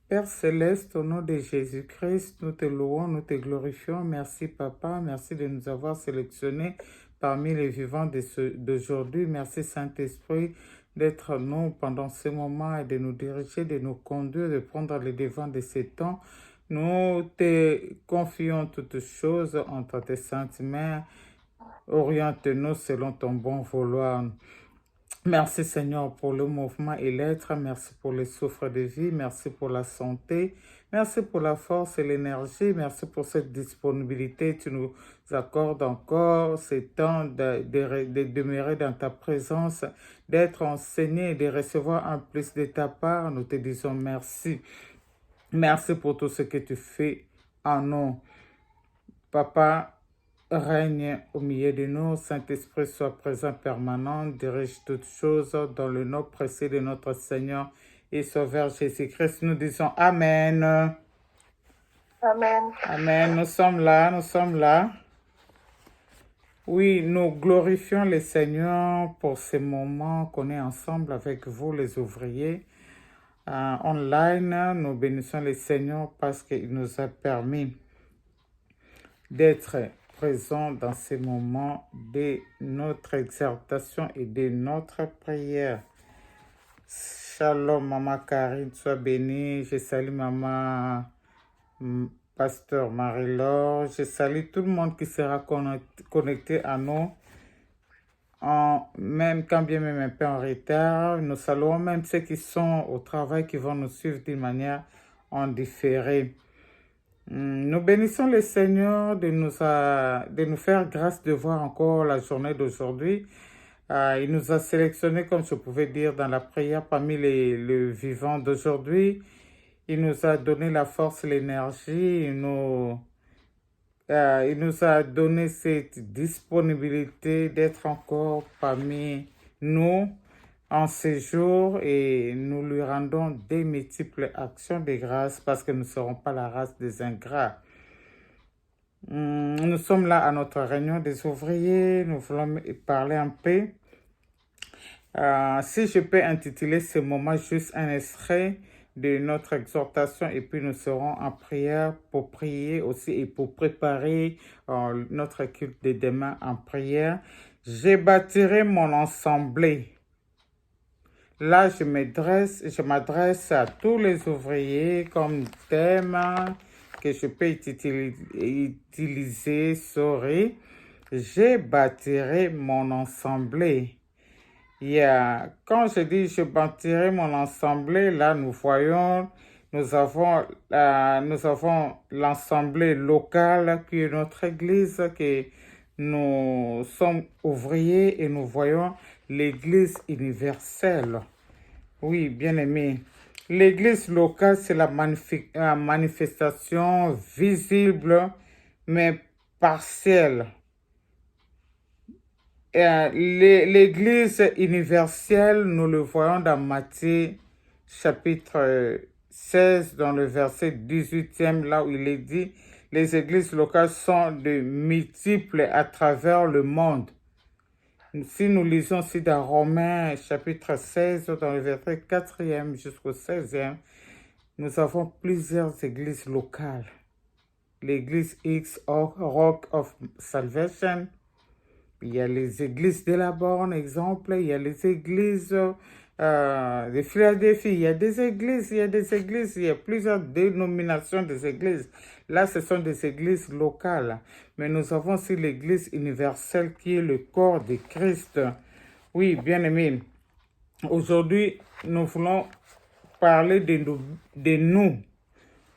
Père céleste, au nom de Jésus-Christ, nous te louons, nous te glorifions. Merci Papa, merci de nous avoir sélectionnés parmi les vivants d'aujourd'hui. Merci Saint-Esprit d'être nous pendant ce moment et de nous diriger, de nous conduire, de prendre les devants de ces temps. Nous te confions toutes choses entre tes saintes mains. Oriente-nous selon ton bon vouloir. Merci Seigneur pour le mouvement et l'être. Merci pour les souffles de vie. Merci pour la santé. Merci pour la force et l'énergie. Merci pour cette disponibilité. Tu nous accordes encore ce temps de demeurer dans ta présence, d'être enseigné et de recevoir un plus de ta part. Nous te disons merci. Merci pour tout ce que tu fais en nous. Papa, règne au milieu de nous, Saint-Esprit soit présent permanent, dirige toutes choses dans le nom précieux de notre Seigneur et Sauveur Jésus-Christ. Nous disons Amen. Amen. Amen. Nous sommes là, nous sommes là. Oui, nous glorifions le Seigneur pour ces moments qu'on est ensemble avec vous, les ouvriers. Online, nous bénissons le Seigneur parce qu'il nous a permis d'être présent dans ces moments de notre exaltation et de notre prière. Shalom, Maman Karine, sois bénie. Je salue Maman Pasteur Marie-Laure. Je salue tout le monde qui sera connecté à nous. Même quand bien même un peu en retard, nous saluons même ceux qui sont au travail, qui vont nous suivre d'une manière en différé. Nous bénissons le Seigneur de nous faire grâce de voir encore la journée d'aujourd'hui. Il nous a sélectionnés, comme je pouvais dire dans la prière, parmi les vivants d'aujourd'hui. Il nous a donné la force, l'énergie. Il nous a donné cette disponibilité d'être encore parmi nous en ces jours et nous lui rendons des multiples actions de grâce parce que nous ne serons pas la race des ingrats. Nous sommes là à notre réunion des ouvriers, nous voulons parler un peu. Si je peux intituler ce moment juste un extrait de notre exhortation et puis nous serons en prière pour prier aussi et pour préparer notre culte de demain en prière. Je bâtirai mon assemblée. Là, je m'adresse à tous les ouvriers comme thème que je peux utiliser. Je bâtirai mon assemblée. Quand je dis je bâtirai mon assemblée, là, nous avons l'assemblée locale qui est notre église, que nous sommes ouvriers et nous voyons l'église universelle. Oui, bien aimé. L'église locale, c'est la manifestation visible, mais partielle. L'église universelle, nous le voyons dans Matthieu chapitre 16, dans le verset 18e, là où il est dit, les églises locales sont de multiples à travers le monde. Si nous lisons aussi dans Romains chapitre 16, dans le verset 4e jusqu'au 16e, nous avons plusieurs églises locales. L'église X, Rock of Salvation. Il y a les églises de la Borne, exemple. Il y a les églises de Philadelphie. Il y a plusieurs dénominations des églises. Là, ce sont des églises locales. Mais nous avons aussi l'église universelle qui est le corps de Christ. Oui, bien aimé. Aujourd'hui, nous voulons parler de nous,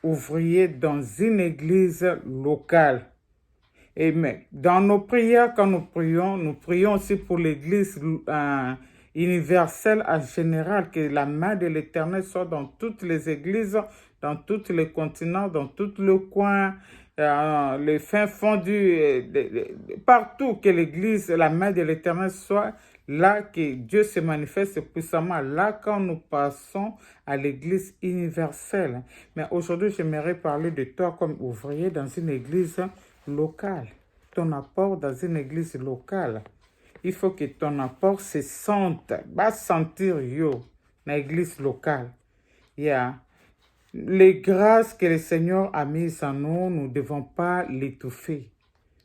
ouvriers dans une église locale. Et mais dans nos prières, quand nous prions aussi pour l'église universelle en général, que la main de l'Éternel soit dans toutes les églises, dans tous les continents, dans tout le coin, les fins fonds partout que l'église, la main de l'Éternel soit là, que Dieu se manifeste puissamment, là quand nous passons à l'église universelle. Mais aujourd'hui, j'aimerais parler de toi comme ouvrier dans une église locale. Ton apport dans une église locale. Il faut que ton apport se sente, va sentir yo. dans l'église locale. Yeah. Les grâces que le Seigneur a mises en nous, nous ne devons pas l'étouffer.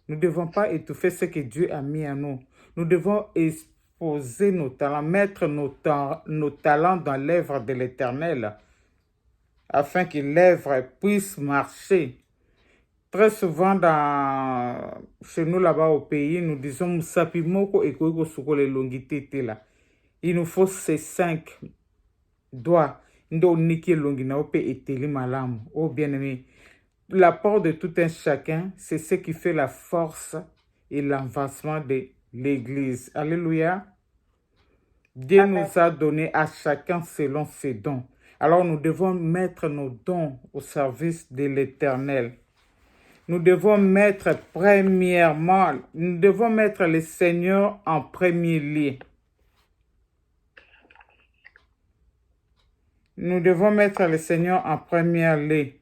Nous ne devons pas étouffer ce que Dieu a mis en nous. Nous devons exposer nos talents, mettre nos talents dans l'œuvre de l'Éternel, afin que l'œuvre puisse marcher. Très souvent, chez nous là-bas au pays, nous disons Musapi moko ekoiko sukole longité là. Il nous faut ces 5 doigts. Ndo niki longi na ope eteli malamu. Oh bien-aimé, l'apport de tout un chacun, c'est ce qui fait la force et l'avancement de l'Église. Alléluia. Dieu Amen. nous a donné à chacun selon ses dons. Alors nous devons mettre nos dons au service de l'Éternel. Nous devons mettre le Seigneur en premier lieu. Nous devons mettre le Seigneur en première lieu.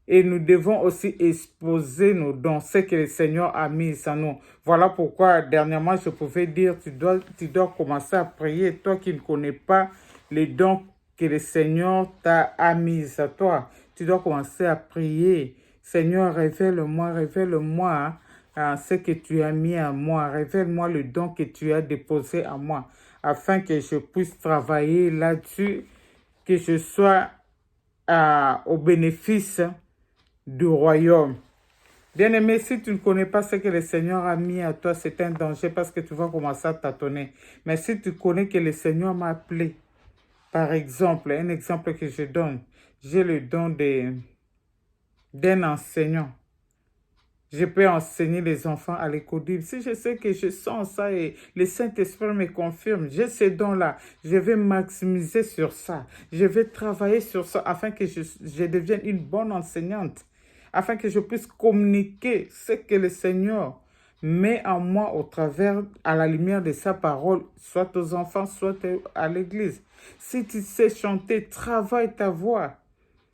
Et nous devons aussi exposer nos dons, ce que le Seigneur a mis en nous. Voilà pourquoi dernièrement je pouvais dire, tu dois commencer à prier, toi qui ne connais pas les dons que le Seigneur t'a mis à toi. Tu dois commencer à prier. Seigneur, révèle-moi ce que tu as mis en moi. Révèle-moi le don que tu as déposé en moi, afin que je puisse travailler là-dessus, que je sois au bénéfice du royaume. Bien-aimé, si tu ne connais pas ce que le Seigneur a mis à toi, c'est un danger parce que tu vas commencer à tâtonner. Mais si tu connais que le Seigneur m'a appelé, par exemple, un exemple que je donne, j'ai le don d'un enseignant. Je peux enseigner les enfants à l'école biblique. Si je sais que je sens ça et le Saint-Esprit me confirme, j'ai ce don-là, je vais maximiser sur ça. Je vais travailler sur ça afin que je devienne une bonne enseignante, afin que je puisse communiquer ce que le Seigneur met en moi au travers, à la lumière de sa parole, soit aux enfants, soit à l'église. Si tu sais chanter, travaille ta voix.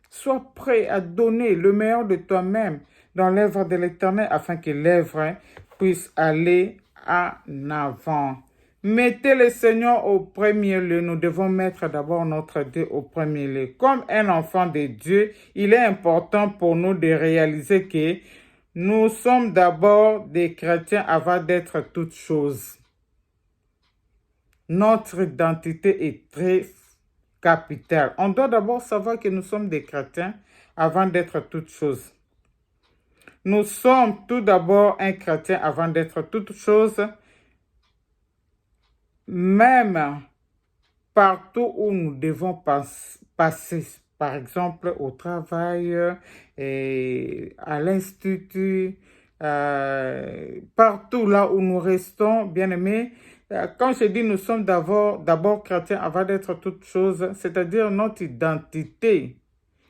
Sois prêt à donner le meilleur de toi-même dans l'œuvre de l'Éternel afin que l'œuvre puisse aller en avant. Mettez le Seigneur au premier lieu. Nous devons mettre d'abord notre Dieu au premier lieu. Comme un enfant de Dieu, il est important pour nous de réaliser que nous sommes d'abord des chrétiens avant d'être toutes choses. Notre identité est très capitale. On doit d'abord savoir que nous sommes des chrétiens avant d'être toutes choses. Nous sommes tout d'abord un chrétien avant d'être toutes choses, même partout où nous devons passer, par exemple au travail, et à l'institut, partout là où nous restons, bien-aimés. Quand je dis nous sommes d'abord chrétiens avant d'être toutes choses, c'est-à-dire notre identité.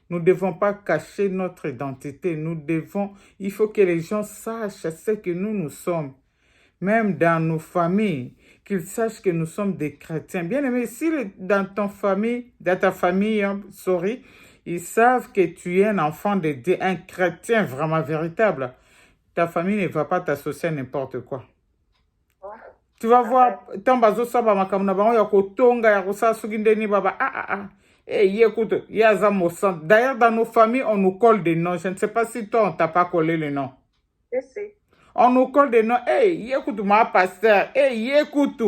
Nous ne devons pas cacher notre identité. Il faut que les gens sachent ce que nous sommes. Même dans nos familles, qu'ils sachent que nous sommes des chrétiens. Bien aimé, si dans ta famille, ils savent que tu es un enfant de Dieu, un chrétien vraiment véritable, ta famille ne va pas t'associer à n'importe quoi. Tu vas voir, écoute, d'ailleurs, dans nos familles, on nous colle des noms. Je ne sais pas si toi, on t'a pas collé le nom. On nous colle des noms. Écoute, ma pasteur. Écoute.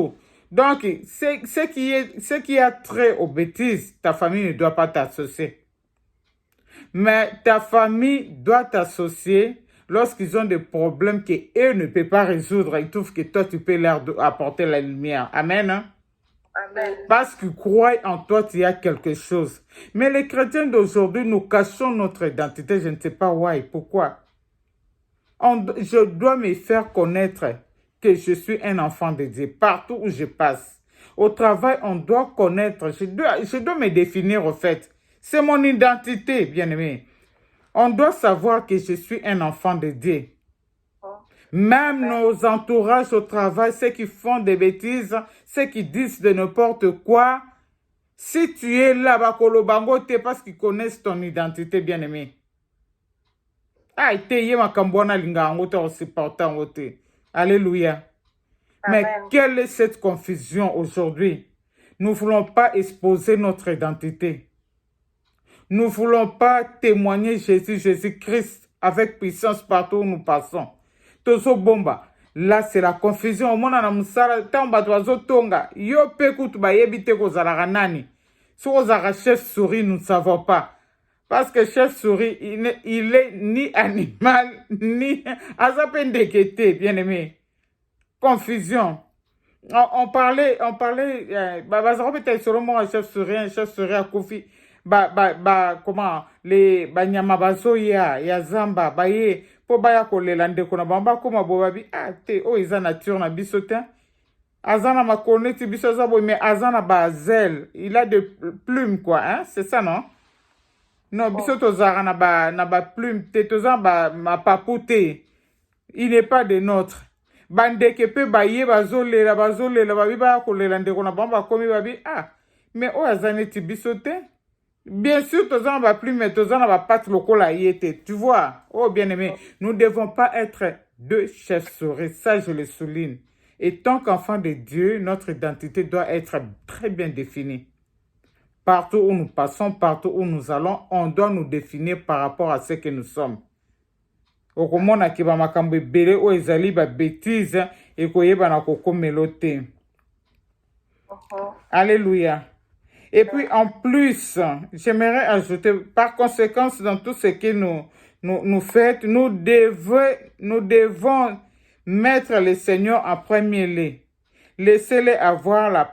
Donc, ce qui a trait aux bêtises, ta famille ne doit pas t'associer. Mais ta famille doit t'associer lorsqu'ils ont des problèmes qu'eux ne peuvent pas résoudre. Ils trouvent que toi, tu peux leur apporter la lumière. Amen. Hein? Amen. Parce qu'ils croient en toi, tu as quelque chose. Mais les chrétiens d'aujourd'hui, nous cachons notre identité. Je ne sais pas why, pourquoi. Je dois me faire connaître que je suis un enfant de Dieu partout où je passe. Au travail, on doit connaître. Je dois me définir au fait. C'est mon identité, bien-aimé. On doit savoir que je suis un enfant de Dieu. Même nos entourages au travail, ceux qui font des bêtises, ceux qui disent de n'importe quoi, si tu es là, c'est parce qu'ils connaissent ton identité, bien-aimé. Alléluia. Mais quelle est cette confusion aujourd'hui? Nous ne voulons pas exposer notre identité. Nous ne voulons pas témoigner Jésus-Christ avec puissance partout où nous passons. Tozo bomba. Là, c'est la confusion. Au monde, on a musala, tamba toazo tonga. Yo peku tu ba yebite ko zalaka nani. Si on a chef souris, nous ne savons pas. Parce que chef souris, il est ni animal, ni azapendekete, bien aimé. Confusion. On parlait, peut-être sur le mot chef souris à Kofi. Comment, nyama bazo ya zamba, po baya kolela ndeko na bamba koma bobabi, te, iza nature na biso te. Azana ma koneti biso zabo, mais azana ba zel, il a de plumes, quoi, hein, c'est ça, non? Non, biso tozara na ba plume, te tozara ma papoute. Il n'est pas de notre. Bandeke pe baye bazolela, babi baya kolela ndeko na bamba komi babi, mais azaneti biso te. Bien sûr, tozana ba plume, mais tozana ba patte lokola yete. Tu vois, bien aimé, nous ne devons pas être deux chefs-souris, ça je le souligne. Et tant qu'enfant de Dieu, notre identité doit être très bien définie. Partout où nous passons, partout où nous allons, on doit nous définir par rapport à ce que nous sommes. Okomona ki ba makambo ebele o ezali ba bêtise et koyeba na kokomelo te. Alléluia. Et puis en plus, j'aimerais ajouter, par conséquence, dans tout ce que nous faites, nous devons mettre le Seigneur en premier lieu. Laissez-le avoir la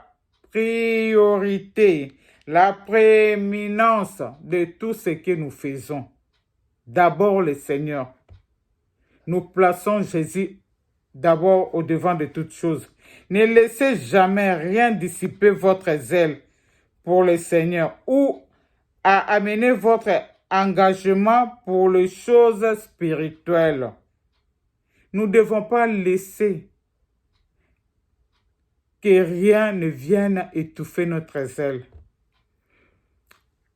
priorité, la prééminence de tout ce que nous faisons. D'abord le Seigneur. Nous plaçons Jésus d'abord au devant de toutes choses. Ne laissez jamais rien dissiper votre zèle pour le Seigneur ou à amener votre engagement pour les choses spirituelles. Nous ne devons pas laisser que rien ne vienne étouffer notre zèle.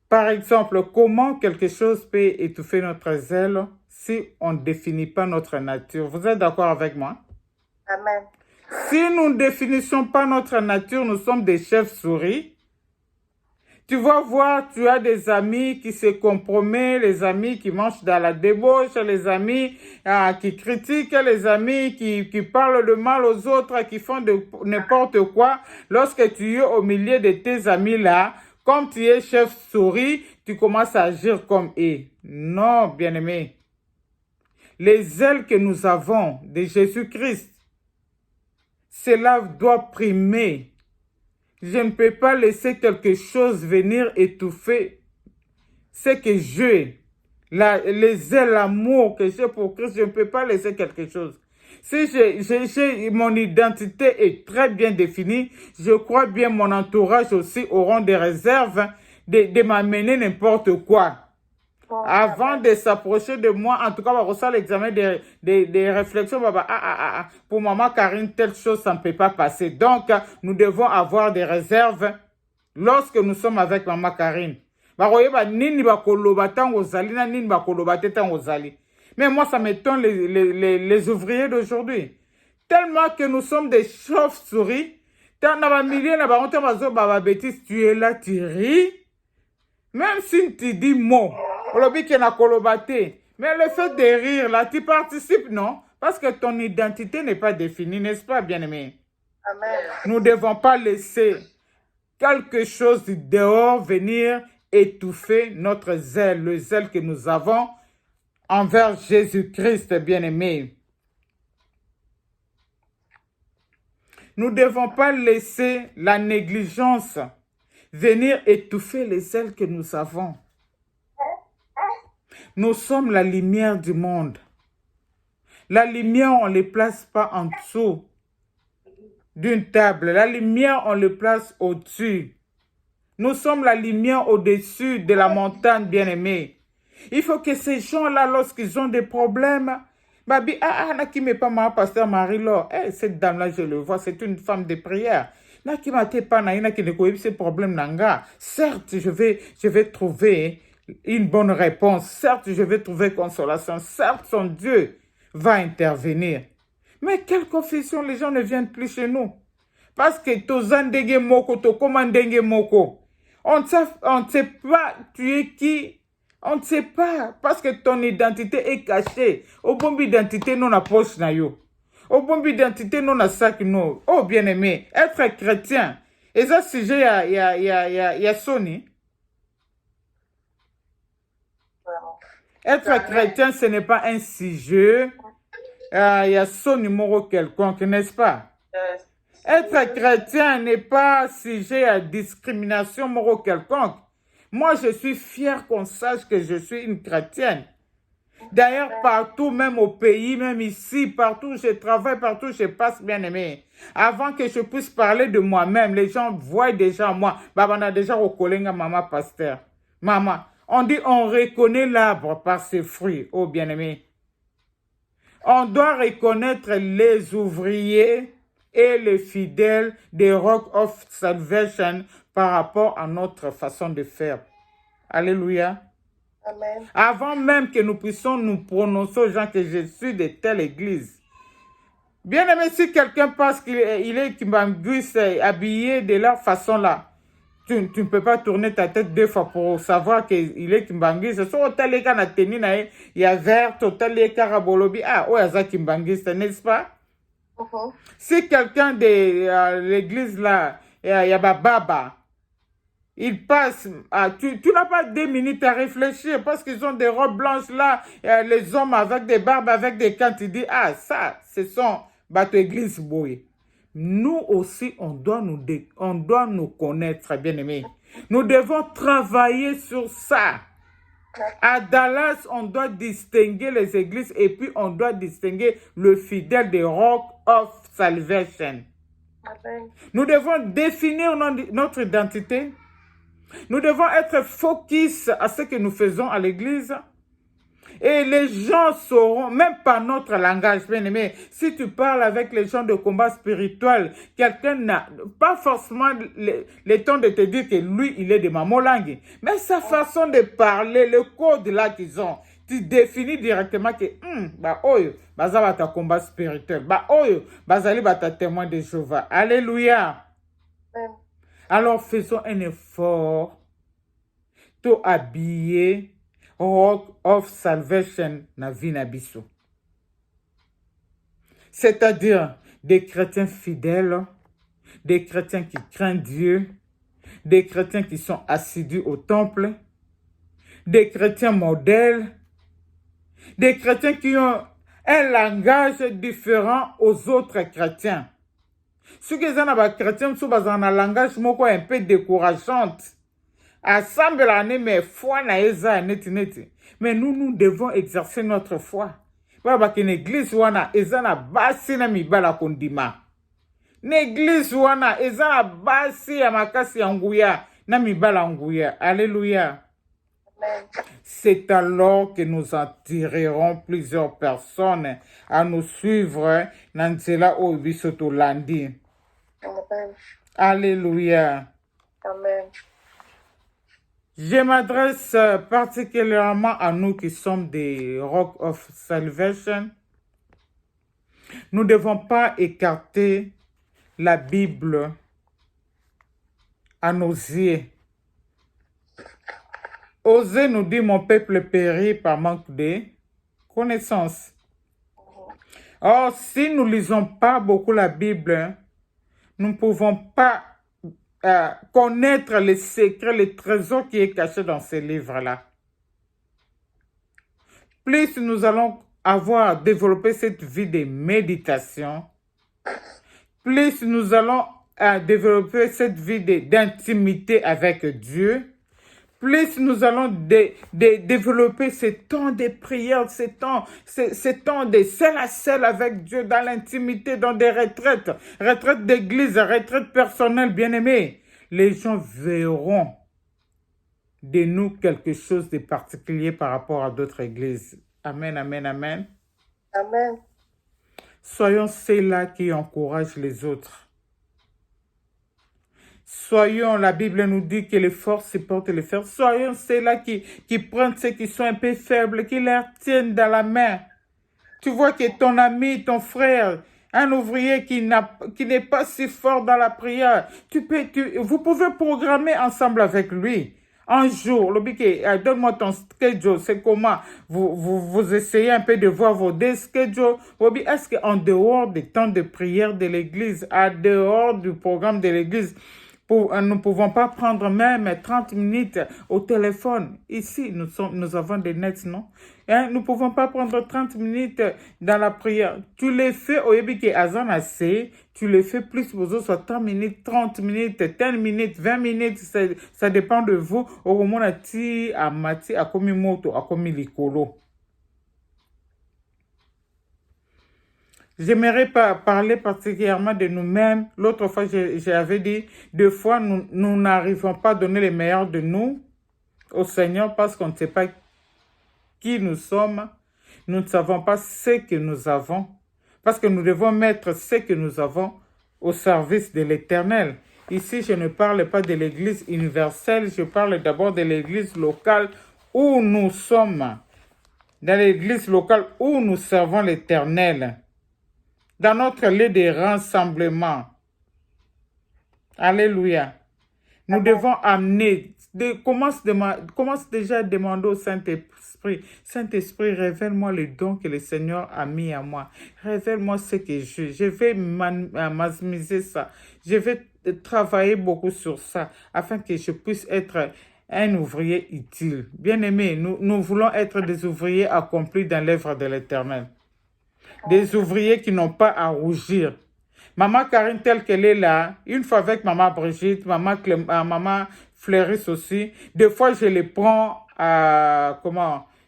Par exemple, comment quelque chose peut étouffer notre zèle si on ne définit pas notre nature? Vous êtes d'accord avec moi? Amen. Si nous ne définissons pas notre nature, nous sommes des chefs-souris. Tu vas voir, tu as des amis qui se compromettent, les amis qui mangent dans la débauche, les amis qui critiquent, les amis qui parlent de mal aux autres, qui font de n'importe quoi. Lorsque tu es au milieu de tes amis là, comme tu es chef-souris, tu commences à agir comme eux. Non, bien-aimé. Les ailes que nous avons de Jésus-Christ, cela doit primer. Je ne peux pas laisser quelque chose venir étouffer ce que j'ai. Les ailes, l'amour que j'ai pour Christ, je ne peux pas laisser quelque chose. Si mon identité est très bien définie, je crois bien mon entourage aussi auront des réserves de m'amener n'importe quoi. Avant de s'approcher de moi, en tout cas, on va recevoir l'examen des réflexions. Pour maman Karine, telle chose, ça ne peut pas passer. Donc, nous devons avoir des réserves lorsque nous sommes avec maman Karine. Mais moi, ça m'étonne les ouvriers d'aujourd'hui. Tellement que nous sommes des chauves-souris. Tu es là, tu ris. Même si tu dis mot. Mais le fait de rire, là, tu participes, non? Parce que ton identité n'est pas définie, n'est-ce pas, bien-aimé? Amen. Nous ne devons pas laisser quelque chose dehors venir étouffer notre zèle, le zèle que nous avons envers Jésus-Christ, bien-aimé. Nous ne devons pas laisser la négligence venir étouffer les zèles que nous avons. Nous sommes la lumière du monde. La lumière, on ne les place pas en dessous d'une table. La lumière, on le place au-dessus. Nous sommes la lumière au-dessus de la montagne, bien-aimée. Il faut que ces gens-là, lorsqu'ils ont des problèmes, pasteur Marie-Laure, cette dame-là, je le vois, c'est une femme de prière. Certes, je vais trouver une bonne réponse. Certes, je vais trouver consolation. Certes, son Dieu va intervenir. Mais quelle confusion, les gens ne viennent plus chez nous. Parce que toza ndenge moko, tokoma ndenge moko. On ne sait pas tu es qui. On ne sait pas. Parce que ton identité est cachée. Au bon identité non à poche na yo. Au bon identité non à sac non. Oh bien-aimé, être chrétien. Et ça sujet y a Sony. Vraiment. Être chrétien, ce n'est pas un sujet. Il y a son numéro quelconque, n'est-ce pas? Être chrétien n'est pas sujet à discrimination morale quelconque. Moi, je suis fier qu'on sache que je suis une chrétienne. D'ailleurs, partout, même au pays, même ici, partout où je travaille, partout où je passe, bien aimé. Avant que je puisse parler de moi-même, les gens voient déjà moi. Bah, on a déjà reconnu maman pasteur. Maman, on dit on reconnaît l'arbre par ses fruits, oh bien aimé. On doit reconnaître les ouvriers et les fidèles des Rock of Salvation par rapport à notre façon de faire. Alléluia. Amen. Avant même que nous puissions nous prononcer aux gens que je suis de telle église. Bien aimé, si quelqu'un pense qu'il est Kimbanguiste habillé de leur façon là, tu ne peux pas tourner ta tête deux fois pour savoir qu'il est Kimbanguiste. So, tel est na teni na il y a vert, tel est karabolobi. Ah, ouais, ça Kimbanguiste, n'est-ce pas? Si quelqu'un de l'église là, il y a Baba, il passe, tu n'as pas 2 minutes à réfléchir parce qu'ils ont des robes blanches là, les hommes avec des barbes, avec des cantes, tu dis, ah, ça, ce sont bateaux église boy. Nous aussi, on doit nous connaître, bien aimé. Nous devons travailler sur ça. À Dallas, on doit distinguer les églises et puis on doit distinguer le fidèle des Rock of Salvation. Amen. Nous devons définir notre identité. Nous devons être focus à ce que nous faisons à l'église. Et les gens sauront, même par notre langage, bien aimé, si tu parles avec les gens de combat spirituel, quelqu'un n'a pas forcément le temps de te dire que lui, il est de Mamolangi. Mais sa façon de parler, le code là qu'ils ont, tu définis directement que, oyo, baza bata combat spirituel, oyo, bazali bata témoin de Jéhovah. Alléluia. Amen. Alors faisons un effort, tout habillé, Rock of Salvation na vie na biso. C'est-à-dire des chrétiens fidèles, des chrétiens qui craignent Dieu, des chrétiens qui sont assidus au temple, des chrétiens modèles, des chrétiens qui ont un langage différent aux autres chrétiens. Ceux qui sont des chrétiens sont dans un langage un peu décourageant. Assemble l'année, mais foi na eza neti. Mais nous devons exercer notre foi. Voilà qu'une église wana eza na basi na mibala kondima. L'église wana eza na basi ya makasi ya nguya na mibala nguya. Alléluia. Amen. C'est alors que nous attirerons plusieurs personnes à nous suivre dans cela au bisoto landi. Amen. Alléluia. Amen. Je m'adresse particulièrement à nous qui sommes des Rock of Salvation. Nous ne devons pas écarter la Bible à nos yeux. Osez nous dire, mon peuple périt par manque de connaissances. Or, si nous ne lisons pas beaucoup la Bible, nous ne pouvons pas connaître les secrets, les trésors qui est caché dans ces livres-là. Plus nous allons avoir développé cette vie de méditation, plus nous allons développer cette vie d'intimité avec Dieu, plus nous allons développer ce temps de prière, ce temps de seul à seul avec Dieu dans l'intimité, dans des retraites d'église, retraites personnelles, bien-aimées. Les gens verront de nous quelque chose de particulier par rapport à d'autres églises. Amen, amen, amen. Amen. Soyons ceux-là qui encouragent les autres. Soyons, la Bible nous dit que les forts supportent les faibles. Soyons ceux-là qui prennent ceux qui sont un peu faibles, qui les tiennent dans la main. Tu vois que ton ami, ton frère, Un ouvrier qui n'est pas si fort dans la prière, vous pouvez programmer ensemble avec lui. Un jour, le biquet, donne-moi ton schedule, c'est comment vous essayez un peu de voir vos schedules. Est-ce qu'en dehors des temps de prière de l'église, en dehors du programme de l'église, nous ne pouvons pas prendre même 30 minutes au téléphone. Ici, nous avons des nets, non? Hein? Nous ne pouvons pas prendre 30 minutes dans la prière. Tu les fais au Yébiki Azanase, tu les fais plus pour eux, soit 30 minutes, 30 minutes, 10 minutes, 20 minutes, ça dépend de vous. Au moment où amati, akomi moto, akomi likolo. J'aimerais parler particulièrement de nous-mêmes. L'autre fois, j'avais dit, deux fois, nous n'arrivons pas à donner le meilleur de nous au Seigneur parce qu'on ne sait pas qui nous sommes. Nous ne savons pas ce que nous avons. Parce que nous devons mettre ce que nous avons au service de l'Éternel. Ici, je ne parle pas de l'Église universelle, je parle d'abord de l'Église locale où nous sommes. Dans l'Église locale où nous servons l'Éternel. Dans notre lieu de rassemblement. Alléluia. Nous devons amener, commence déjà à demander au Saint-Esprit. Saint-Esprit, révèle-moi le don que le Seigneur a mis à moi. Révèle-moi ce que je vais maximiser ça. Je vais travailler beaucoup sur ça afin que je puisse être un ouvrier utile. Bien-aimés, nous voulons être des ouvriers accomplis dans l'œuvre de l'Éternel. Des ouvriers qui n'ont pas à rougir. Maman Karine, telle qu'elle est là, une fois avec maman Brigitte, maman Fleuris aussi, des fois je les prends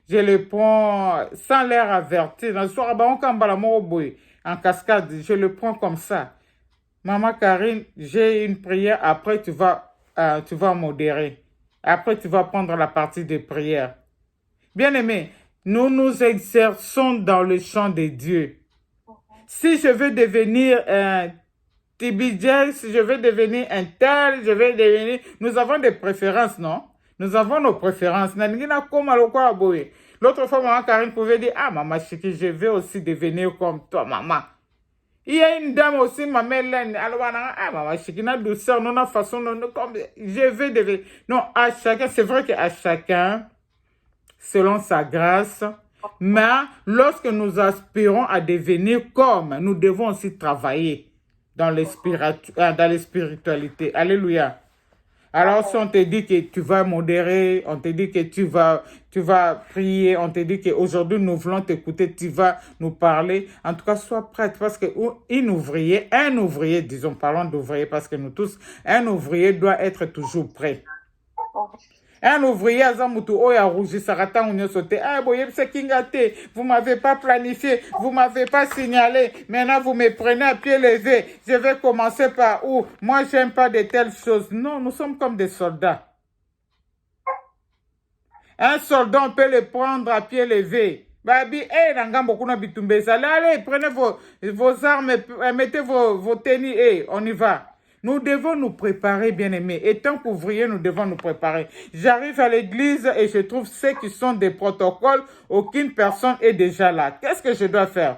je les prends sans l'air avertir. Dans le soir, en cascade, je le prends comme ça. Maman Karine, j'ai une prière, après tu vas modérer. Après tu vas prendre la partie de prière. Bien-aimé, nous nous exerçons dans le champ de Dieu. Si je veux devenir un TBJ, si je veux devenir un tel, je veux devenir... Nous avons des préférences, non? Nous avons nos préférences. L'autre fois, maman Karine pouvait dire, ah, maman Chiki, je veux aussi devenir comme toi, maman. Il y a une dame aussi, maman Hélène, ah, maman Chiki, na douceur, non, na façon, non, comme je veux devenir... Non, à chacun, c'est vrai qu'à chacun, selon sa grâce, mais lorsque nous aspirons à devenir comme, nous devons aussi travailler dans la spiritualité. Alléluia. Alors si on te dit que tu vas modérer, on te dit que tu vas prier, on te dit qu'aujourd'hui nous voulons t'écouter, tu vas nous parler. En tout cas, sois prête parce que un ouvrier, disons, parlons d'ouvrier parce que nous tous, un ouvrier doit être toujours prêt. Un ouvrier à Zamoutou, oh, ya rougi, sarata, on y a sauté. Ah, boye, c'est kingate. Vous m'avez pas planifié, vous m'avez pas signalé. Maintenant, vous me prenez à pied levé. Je vais commencer par où? Moi, j'aime pas de telles choses. Non, nous sommes comme des soldats. Un soldat, on peut le prendre à pied levé. Babi, allez, prenez vos armes, mettez vos tennis, on y va. Nous devons nous préparer, bien-aimés. Et tant qu'ouvriers, nous devons nous préparer. J'arrive à l'église et je trouve ceux qui sont des protocoles. Aucune personne est déjà là. Qu'est-ce que je dois faire?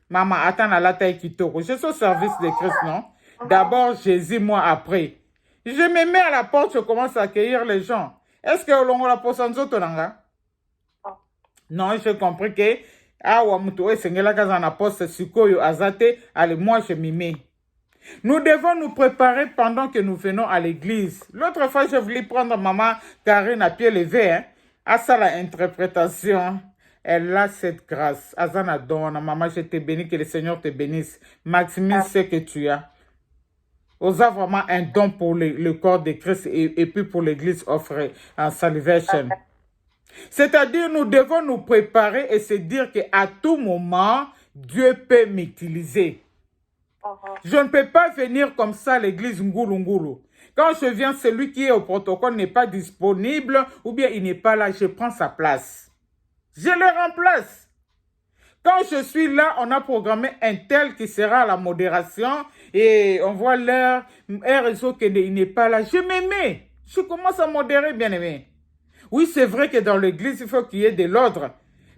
Maman, attends à la taille qui tourne. Je suis au service de Christ, non? D'abord Jésus, moi après. Je me mets à la porte, je commence à accueillir les gens. Est-ce que l'on la pose en zotonanga? Non, j'ai compris que allez, moi je m'y mets. Nous devons nous préparer pendant que nous venons à l'église. L'autre fois, je voulais prendre maman Karine à pied levé. À ça, la interprétation. Elle a cette grâce. Azana donne, maman, je te bénis, que le Seigneur te bénisse. Maximise ce que tu as. Osa vraiment un don pour le corps de Christ et puis pour l'église offrée en salvation. C'est-à-dire, nous devons nous préparer et se dire qu'à tout moment, Dieu peut m'utiliser. Je ne peux pas venir comme ça à l'église Ngulu Ngulu. Quand je viens, celui qui est au protocole n'est pas disponible ou bien il n'est pas là, je prends sa place. Je le remplace. Quand je suis là, on a programmé un tel qui sera à la modération et on voit l'heure, un réseau qu'il n'est pas là. Je me mets. Je commence à modérer, bien aimé. Oui, c'est vrai que dans l'église, il faut qu'il y ait de l'ordre.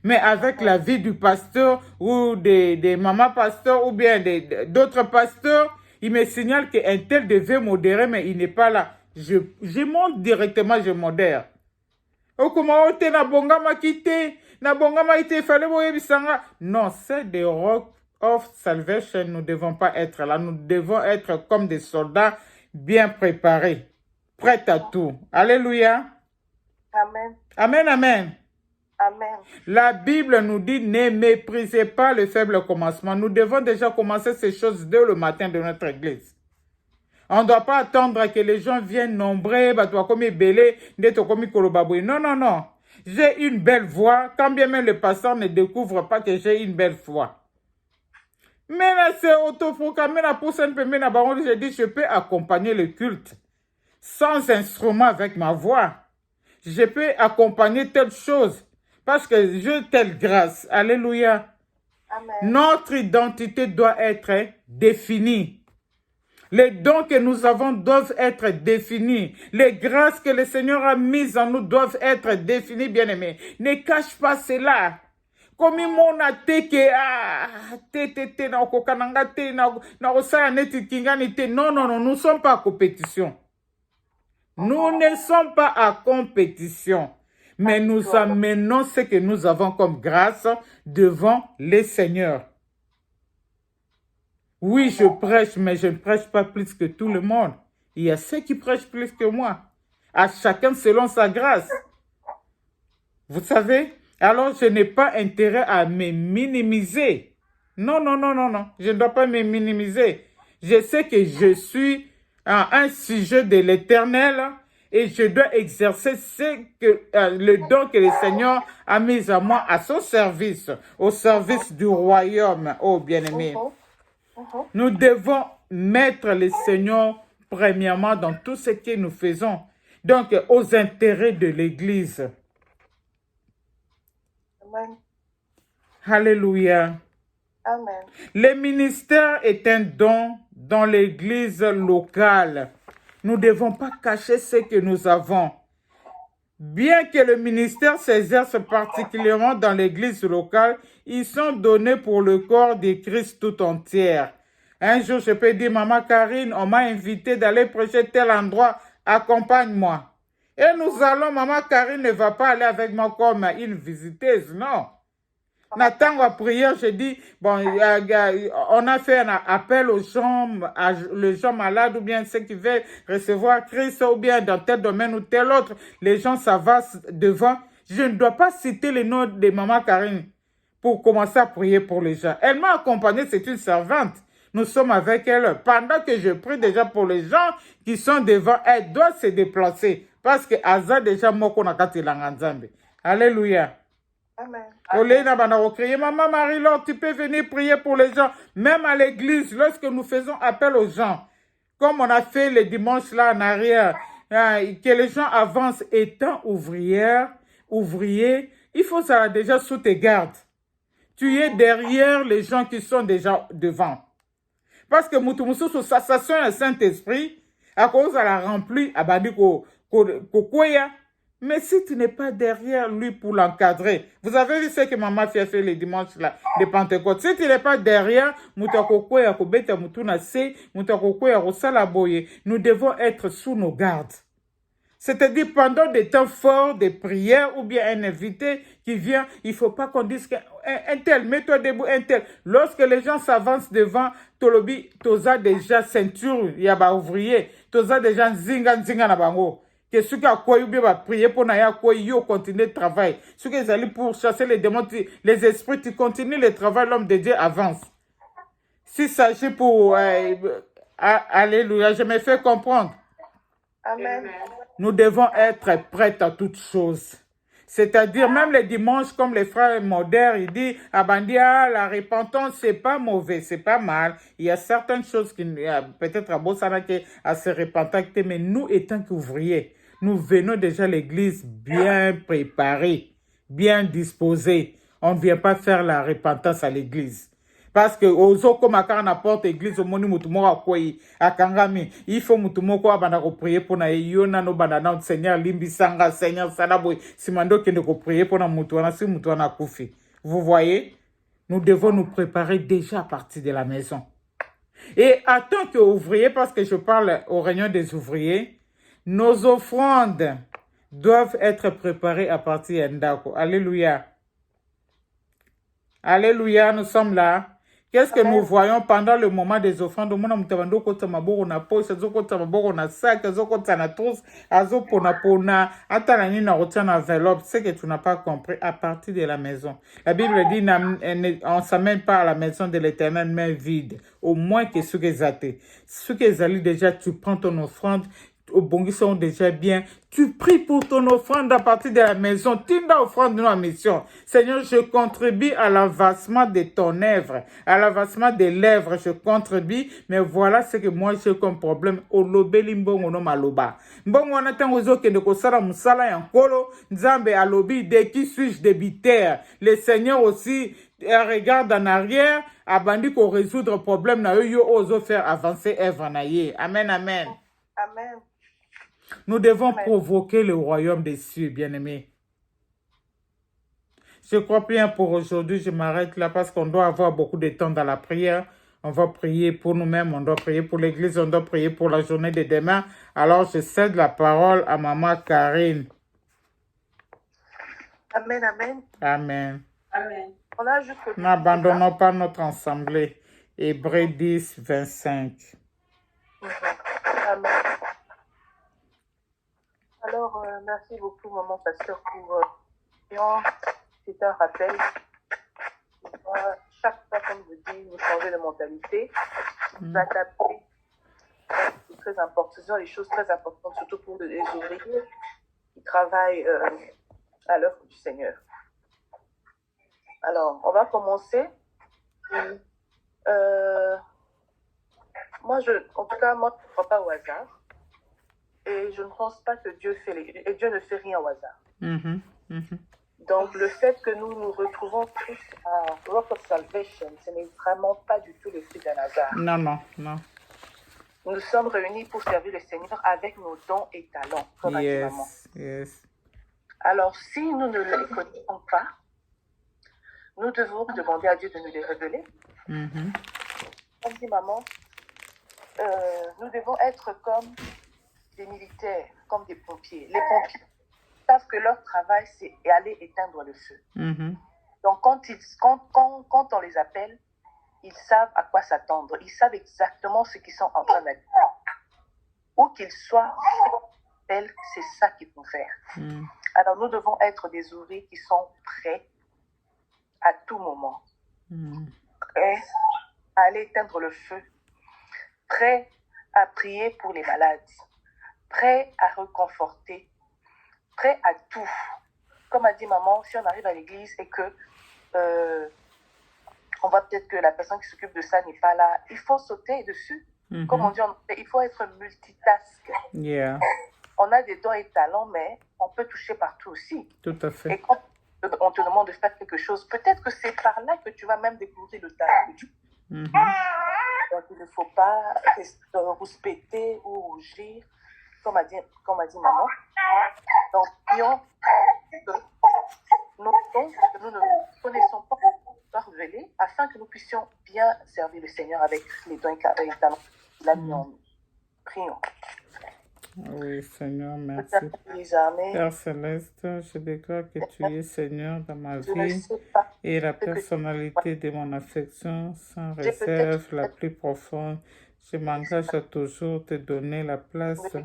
Mais avec la vie du pasteur ou des mamans pasteurs ou bien d'autres pasteurs, il me signale qu'un tel devait modérer, mais il n'est pas là. Je monte directement, je modère. Oh, comment on na bongama quitté, na bongama ite, fallait boye bisanga. Non, c'est des Rock of Salvation, nous ne devons pas être là. Nous devons être comme des soldats bien préparés, prêts à tout. Alléluia. Amen. Amen, amen. Amen. La Bible nous dit, ne méprisez pas le faible commencement. Nous devons déjà commencer ces choses dès le matin de notre église. On ne doit pas attendre que les gens viennent nombreux, non, non, non. J'ai une belle voix, quand bien même le pasteur ne découvre pas que j'ai une belle voix. Mais là, c'est autoproclamé, je dis, je peux accompagner le culte sans instrument avec ma voix. Je peux accompagner telle chose parce que j'ai telle grâce. Alléluia. Amen. Notre identité doit être définie. Les dons que nous avons doivent être définis. Les grâces que le Seigneur a mises en nous doivent être définies, bien-aimés. Ne cache pas cela. Comme mon non, non, non, nous ne sommes pas en compétition. Nous ne sommes pas en compétition. Mais nous amenons ce que nous avons comme grâce devant les seigneurs. Oui, je prêche, mais je ne prêche pas plus que tout le monde. Il y a ceux qui prêchent plus que moi. À chacun selon sa grâce. Vous savez? Alors, je n'ai pas intérêt à me minimiser. Non, non, non, non, non. Je ne dois pas me minimiser. Je sais que je suis un sujet de l'Éternel et je dois exercer le don que le Seigneur a mis à moi à son service, au service du royaume, oh bien-aimé. Nous devons mettre le Seigneur premièrement dans tout ce que nous faisons, donc aux intérêts de l'Église. Amen. Alléluia. Amen. Le ministère est un don dans l'Église locale. Nous ne devons pas cacher ce que nous avons. Bien que le ministère s'exerce particulièrement dans l'Église locale, ils sont donnés pour le corps de Christ tout entière. Un jour, je peux dire, Maman Karine, on m'a invité d'aller prêcher tel endroit, accompagne-moi. Et nous allons, Maman Karine ne va pas aller avec moi comme une visiteuse, non. Nathan va prier, je dis, bon, on a fait un appel aux gens, les gens malades ou bien ceux qui veulent recevoir Christ ou bien dans tel domaine ou tel autre, les gens s'avancent devant. Je ne dois pas citer le nom de Maman Karine pour commencer à prier pour les gens. Elle m'a accompagnée, c'est une servante. Nous sommes avec elle. Pendant que je prie déjà pour les gens qui sont devant, elle doit se déplacer. Parce que Aza déjà moko nakati langanzambe. Alléluia. Amen. Maman Marie-Laure, tu peux venir prier pour les gens. Même à l'église, lorsque nous faisons appel aux gens, comme on a fait le dimanche là en arrière, que les gens avancent étant ouvrier, il faut ça déjà sous tes gardes. Tu es derrière les gens qui sont déjà devant. Parce que Moutoumousou, ça sent le Saint-Esprit, à cause de la remplie, à Bandiko, Kokoya. Mais si tu n'es pas derrière lui pour l'encadrer, vous avez vu ce que maman fait le dimanche là, de Pentecôte. Si tu n'es pas derrière, nous devons être sous nos gardes. C'est-à-dire pendant des temps forts de prière ou bien un invité qui vient, il ne faut pas qu'on dise qu'un tel, mets-toi debout, un tel. Lorsque les gens s'avancent devant, Tolobi, toza déjà ceinture, il y a ouvrier, toza déjà nzinga na bango. Que ceux qui ont prié pour continuer le travail. Ceux qui allaient pour chasser les démons, les esprits, tu continues le travail, l'homme de Dieu avance. S'il s'agit pour... alléluia, je me fais comprendre. Amen. Nous devons être prêts à toutes choses. C'est-à-dire, même les dimanches, comme les frères modernes, ils disent, Abandia, la repentance, c'est pas mauvais, c'est pas mal. Il y a certaines choses qui, peut-être à Bossanake, à se repentir, mais nous, étant qu'ouvriers, nous venons déjà à l'église bien préparés, bien disposés. On ne vient pas faire la repentance à l'église. Parce que ozoko makara na porte église omoni mutu moko akwei akangami. Il faut mutu moko abanda ko prier pour na yo nano banda na Seigneur limbisanga Seigneur salaboy. Simando kende ko prier pour na mutu wana si mutu wana kufi. Vous voyez? Nous devons nous préparer déjà à partir de la maison. Et en tant qu'ouvrier, parce que je parle aux réunions des ouvriers, nos offrandes doivent être préparées à partir d'Endako. Alléluia. Alléluia, nous sommes là. Qu'est-ce que nous voyons pendant le moment des offrandes? On a poche, on sac, on tous, enveloppe. C'est que tu n'as pas compris à partir de la maison. La Bible dit on ne s'amène pas à la maison de l'Éternel main vide. Au moins que ce que zate. Ce que zali déjà, tu prends ton offrande. Au bon sont déjà bien. Tu pries pour ton offrande à partir de la maison. Tinda offrande de la mission. Seigneur, je contribue à l'avancement de ton œuvre, à l'avancement des lèvres. Je contribue, mais voilà ce que moi j'ai comme problème. Olobeli mbongo no maloba. Mbongo wana tango zoke de kosala musala yankolo. Nzambe alobi de qui suis-je débiteur. Le Seigneur aussi regarde en arrière. Abandi ko résoudre problème na yo ozo faire avancer œuvre na ye. Amen, amen. Amen. Nous devons provoquer le royaume des cieux, bien-aimés. Je crois bien pour aujourd'hui, je m'arrête là parce qu'on doit avoir beaucoup de temps dans la prière. On va prier pour nous-mêmes, on doit prier pour l'église, on doit prier pour la journée de demain. Alors, je cède la parole à maman Karine. Amen, amen. Amen. Amen. On a juste N'abandonnons pas notre assemblée. Hébreux 10, 25. Amen. Alors, merci beaucoup, maman pasteur, pour c'est un rappel. Chaque fois, comme vous dites, nous changer de mentalité, nous adapter. C'est très important. Ce sont les choses très importantes, surtout pour les ouvriers qui travaillent à l'œuvre du Seigneur. Alors, on va commencer. Moi, en tout cas, moi, je ne crois pas au hasard. Et je ne pense pas que Dieu ne fait rien au hasard. Donc, le fait que nous nous retrouvons tous à Rock of Salvation, ce n'est vraiment pas du tout le fruit d'un hasard. Non, non, non. Nous sommes réunis pour servir le Seigneur avec nos dons et talents, comme a dit maman. Yes. Alors, si nous ne les connaissons pas, nous devons demander à Dieu de nous les révéler. Comme dit maman, nous devons être comme des militaires, comme des pompiers. Les pompiers savent que leur travail, c'est aller éteindre le feu. Donc, quand on les appelle, ils savent à quoi s'attendre. Ils savent exactement ce qu'ils sont en train de faire. Où qu'ils soient, c'est ça qu'ils vont faire. Alors, nous devons être des ouvriers qui sont prêts à tout moment. Prêts à aller éteindre le feu. Prêts à prier pour les malades. Prêt à reconforter, prêt à tout. Comme a dit maman, si on arrive à l'église et que on voit peut-être que la personne qui s'occupe de ça n'est pas là, il faut sauter dessus. Comme on dit, il faut être multitask. Yeah. On a des dons et talents, mais on peut toucher partout aussi. Tout à fait. Et quand on te demande de faire quelque chose, peut-être que c'est par là que tu vas même découvrir le talent que tu as. Donc il ne faut pas rouspéter ou rougir. Comme a dit maman. Donc, prions que nos dons que nous ne connaissons pas révéler afin que nous puissions bien servir le Seigneur avec les dons et talents qu'il a mis en nous. Prions. Oui, Seigneur, merci. Père Céleste, je déclare que tu es Seigneur dans ma vie et la personnalité de mon affection sans réserve la plus profonde. Je m'engage à toujours te donner la place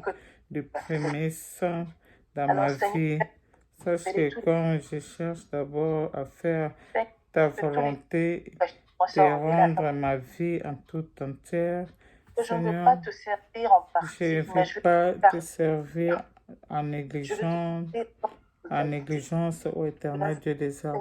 du premier sang dans ma vie. Sache que quand je cherche d'abord à faire ta volonté, de rendre ma vie en toute entière, Seigneur, je ne veux pas te servir en négligence, ô éternel Dieu des armées.